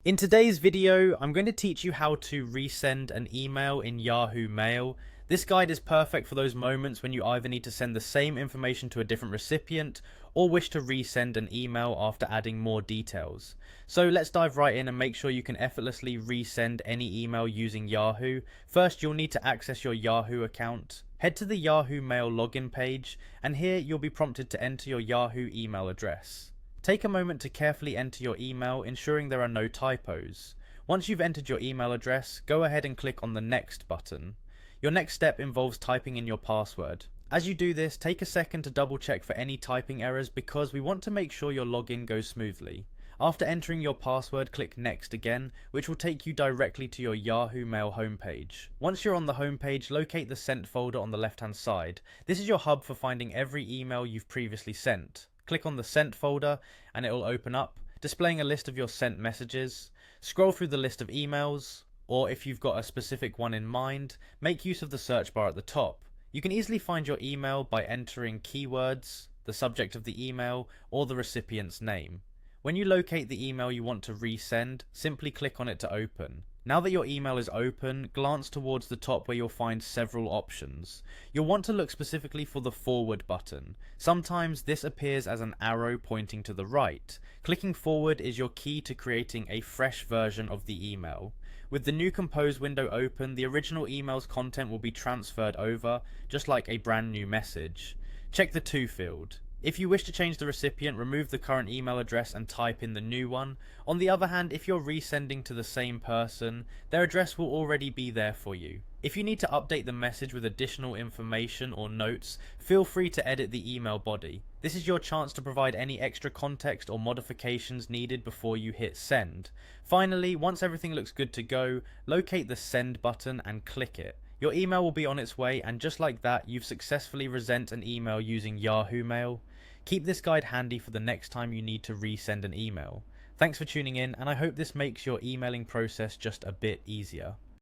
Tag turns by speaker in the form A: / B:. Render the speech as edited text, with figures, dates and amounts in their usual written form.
A: In today's video, I'm going to teach you how to resend an email in Yahoo Mail. This guide is perfect for those moments when you either need to send the same information to a different recipient or wish to resend an email after adding more details. So let's dive right in and make sure you can effortlessly resend any email using Yahoo. First, you'll need to access your Yahoo account. Head to the Yahoo Mail login page, and here you'll be prompted to enter your Yahoo email address. Take a moment to carefully enter your email, ensuring there are no typos. Once you've entered your email address, go ahead and click on the Next button. Your next step involves typing in your password. As you do this, take a second to double check for any typing errors because we want to make sure your login goes smoothly. After entering your password, click Next again, which will take you directly to your Yahoo Mail homepage. Once you're on the homepage, locate the Sent folder on the left-hand side. This is your hub for finding every email you've previously sent. Click on the Sent folder and it will open up, displaying a list of your sent messages. Scroll through the list of emails, or if you've got a specific one in mind, make use of the search bar at the top. You can easily find your email by entering keywords, the subject of the email, or the recipient's name. When you locate the email you want to resend, simply click on it to open. Now that your email is open, glance towards the top where you'll find several options. You'll want to look specifically for the forward button. Sometimes this appears as an arrow pointing to the right. Clicking forward is your key to creating a fresh version of the email. With the new Compose window open, the original email's content will be transferred over, just like a brand new message. Check the To field. If you wish to change the recipient, remove the current email address and type in the new one. On the other hand, if you're resending to the same person, their address will already be there for you. If you need to update the message with additional information or notes, feel free to edit the email body. This is your chance to provide any extra context or modifications needed before you hit send. Finally, once everything looks good to go, locate the send button and click it. Your email will be on its way, and just like that, you've successfully resent an email using Yahoo Mail. Keep this guide handy for the next time you need to resend an email. Thanks for tuning in, and I hope this makes your emailing process just a bit easier.